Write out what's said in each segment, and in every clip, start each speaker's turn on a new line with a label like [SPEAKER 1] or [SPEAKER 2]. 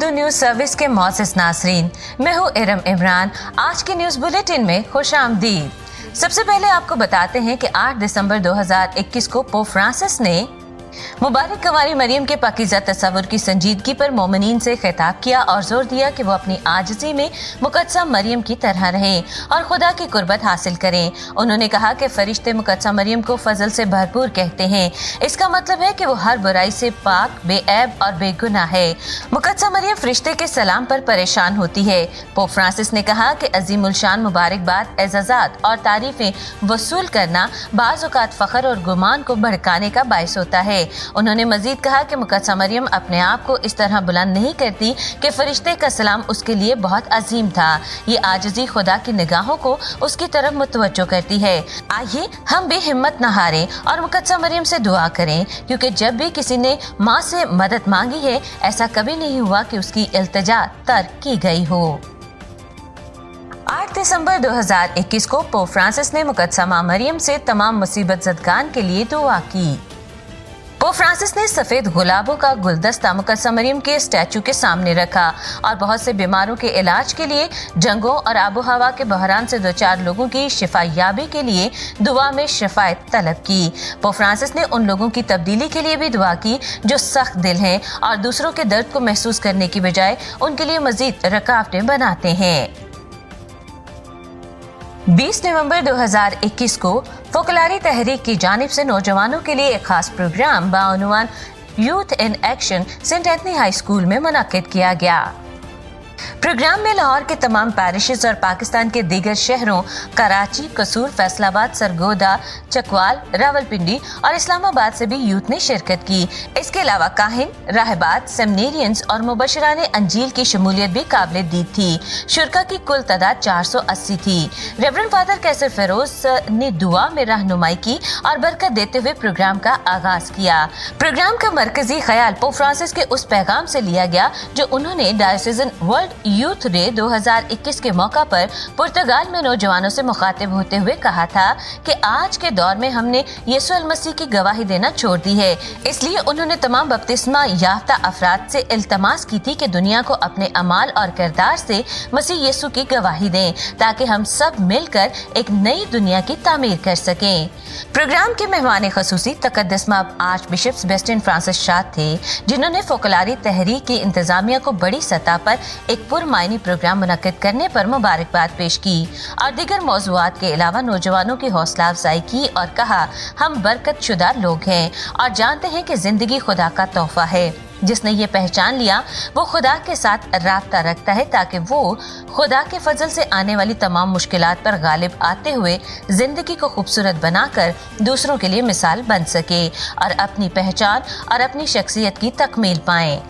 [SPEAKER 1] Urdu news service के मौजूद नाज़रीन, मैं हूँ इरम इमरान। आज के न्यूज बुलेटिन में खुश आमदीद। सबसे पहले आपको बताते हैं कि 8 दिसंबर 2021 को पोप फ्रांसिस ने मुबारक कुंवारी मरियम के पाकीज़ा तस्वुर की संजीदगी पर मोमिनीन से खिताब किया और जोर दिया कि वो अपनी आजिज़ी में मुक़द्दसा मरियम की तरह रहें और खुदा की कुर्बत हासिल करें। उन्होंने कहा कि फरिश्ते मुक़द्दसा मरियम को फजल से भरपूर कहते हैं। इसका मतलब है कि वो हर बुराई से पाक, बेऐब और बेगुनाह है। मुक़द्दसा मरियम फरिश्ते के सलाम पर परेशान होती है। पोप फ्रांसिस ने कहा कि अजीमुल शान मुबारकबाद, एज़ाज़ात और तारीफ़ें वसूल करना बाज़ औक़ात फ़ख्र और गुमान को भड़काने का बायस होता है। उन्होंने मजीद कहा कि मुक़द्दसा मरियम अपने आप को इस तरह बुलंद नहीं करती कि फरिश्ते का सलाम उसके लिए बहुत अजीम था। ये आजिज़ी खुदा की निगाहों को उसकी तरफ मुतवज्जो करती है। आइए हम भी हिम्मत न हारें और मुक़द्दसा मरियम से दुआ करें, क्योंकि जब भी किसी ने माँ से मदद मांगी है, ऐसा कभी नहीं हुआ कि उसकी इल्तिजा तर्क की गई हो। 8 दिसंबर 2021 को पोप फ्रांसिस ने मुक़द्दसा माँ मरियम से तमाम मुसीबत ज़दगान के लिए दुआ की। पोप फ्रांसिस ने सफेद गुलाबों का गुलदस्ता मुक़द्दसा मरियम के स्टैचू के सामने रखा और बहुत से बीमारों के इलाज के लिए, जंगों और आबो हवा के बहरान से दो चार लोगों की शिफायाबी के लिए दुआ में शफायत तलब की। पोप फ्रांसिस ने उन लोगों की तब्दीली के लिए भी दुआ की जो सख्त दिल हैं और दूसरों के दर्द को महसूस करने की बजाय उनके लिए मजीद रुकावटें बनाते हैं। 20 नवंबर 2021 को फोकलारी तहरीक की जानिब से नौजवानों के लिए एक खास प्रोग्राम बाउनवान youth in action Saint Anthony high school में मुनक्किद किया गया। प्रोग्राम में लाहौर के तमाम पैरिशेस और पाकिस्तान के दीगर शहरों कराची, कसूर, फैसलाबाद, सरगोदा, चकवाल, रावलपिंडी और इस्लामाबाद से भी यूथ ने शिरकत की। इसके अलावा काहिन, राहबात, सेमिनेरियंस और मुबशराने अंजील की शमूलियत भी काबिल दीद थी। शुरका की कुल तादाद 480 थी। रेवरेंड फादर कैसर फेरोज ने दुआ में रहनुमाई की और बरकत देते हुए प्रोग्राम का आगाज किया। प्रोग्राम का मरकजी ख्याल पोप फ्रांसिस के उस पैगाम से लिया गया जो उन्होंने डायोसीजन वर्ल्ड यूथ डे 2021 के मौका पर पुर्तगाल में नौजवानों से मुखातिब होते हुए कहा था कि आज के दौर में हमने यीशु अल मसीह की गवाही देना छोड़ दी है। इसलिए उन्होंने तमाम बपतिस्मा याफ्ता अफराद से इल्तमास की थी कि दुनिया को अपने अमाल और किरदार से मसीह यीशु की गवाही दें, ताकि हम सब मिलकर एक नई दुनिया की तामीर कर सकें। प्रोग्राम के मेहमान खसूसी तकद्दस माब arch bishop Sebastian Francis Shah थे, जिन्होंने फोकलारी तहरीक की इंतजामिया को बड़ी सतह पर एक पुरमायनी प्रोग्राम मुनक्किद करने पर मुबारकबाद पेश की और दीगर मौज़ूआत के अलावा नौजवानों की हौसला अफजाई की और कहा, हम बरकत शुदा लोग हैं और जानते हैं कि जिंदगी खुदा का तोहफा है। जिसने ये पहचान लिया वो खुदा के साथ राब्ता रखता है, ताकि वो खुदा के फजल से आने वाली तमाम मुश्किलात पर गालिब आते हुए जिंदगी को खूबसूरत बनाकर दूसरों के लिए मिसाल बन सके और अपनी पहचान और अपनी शख्सियत की तकमील पाए।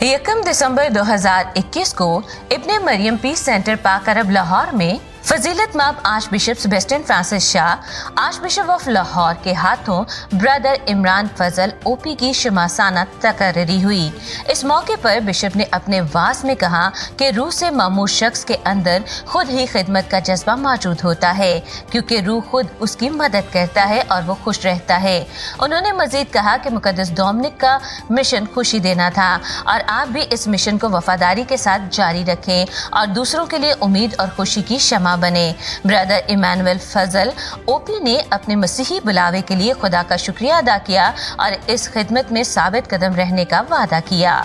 [SPEAKER 1] 1 दिसंबर 2021 को इब्ने मरियम पीस सेंटर पाक अरब लाहौर में फजीलत माब arch bishop Sebastian Francis Shah, arch bishop of Lahore के हाथों ब्रदर इमरान फजल ओपी की शमासाना तकर्री हुई। इस मौके पर बिशप ने अपने वास में कहा कि रूह से मामूर शख्स के अंदर खुद ही खिदमत का जज्बा मौजूद होता है, क्योंकि रूह खुद उसकी मदद करता है और वो खुश रहता है। उन्होंने मजीद कहा कि मुकद्दस डोमिनिक का मिशन खुशी देना था और आप भी इस मिशन को वफादारी के साथ जारी रखें और दूसरों के लिए उम्मीद और खुशी की शमा बने। ब्रदर इमानुएल फजल ओपी ने अपने मसीही बुलावे के लिए खुदा का शुक्रिया अदा किया और इस खिदमत में साबित कदम रहने का वादा किया।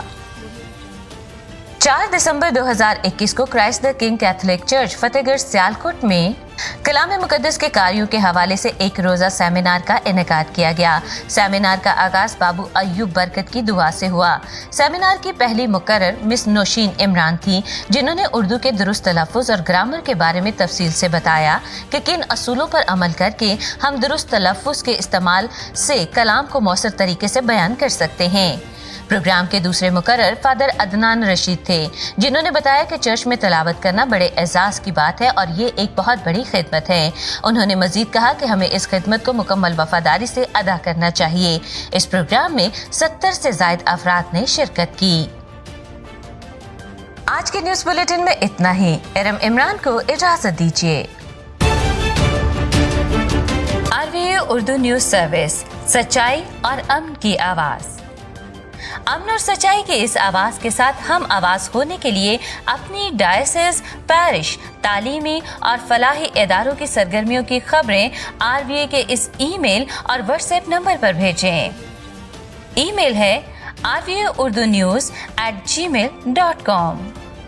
[SPEAKER 1] 4 दिसंबर 2021 को Christ the king Catholic church Fatehgarh Sialkot में कलाम मुकद्दस के कार्यों के हवाले से एक रोजा सेमिनार का इनेकाद किया गया। सेमिनार का आगाज बाबू अय्यूब बरकत की दुआ से हुआ। सेमिनार की पहली मुकर्रर मिस नौशीन इमरान थी, जिन्होंने उर्दू के दुरुस्त तलफ़्फ़ुज़ और ग्रामर के बारे में तफसील से बताया कि किन असूलों पर अमल करके हम दुरुस्त तलफ़्फ़ुज़ के इस्तेमाल से कलाम को मौसर तरीके से बयान कर सकते हैं। प्रोग्राम के दूसरे मुकर्रर फादर अदनान रशीद थे, जिन्होंने बताया कि चर्च में तिलावत करना बड़े एजाज की बात है और ये एक बहुत बड़ी खिदमत है। उन्होंने मजीद कहा कि हमें इस खिदमत को मुकम्मल वफादारी से अदा करना चाहिए। इस प्रोग्राम में 70 से ज़ायद अफराद ने शिरकत की। आज के न्यूज बुलेटिन में इतना ही। इरम इमरान को इजाजत दीजिए। RVA उर्दू न्यूज सर्विस, सच्चाई और अमन की आवाज। امن اور سچائی کے اس آواز کے ساتھ ہم آواز ہونے کے لیے اپنی ڈائسس، پیرش، تعلیمی اور فلاحی اداروں کی سرگرمیوں کی خبریں RVA کے اس ای میل اور واٹس ایپ نمبر پر بھیجیں۔ ای میل ہے rvaurdunews@gmail.com۔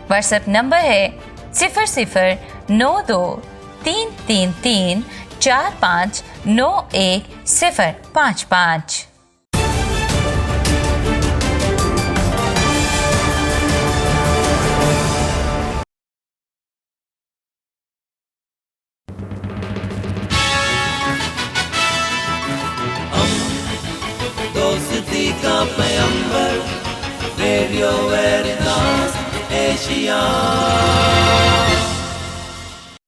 [SPEAKER 1] واٹس ایپ نمبر ہے 009233459155۔
[SPEAKER 2] دوستی کا پیمبر ریڈیو ویریتاس ایشیا۔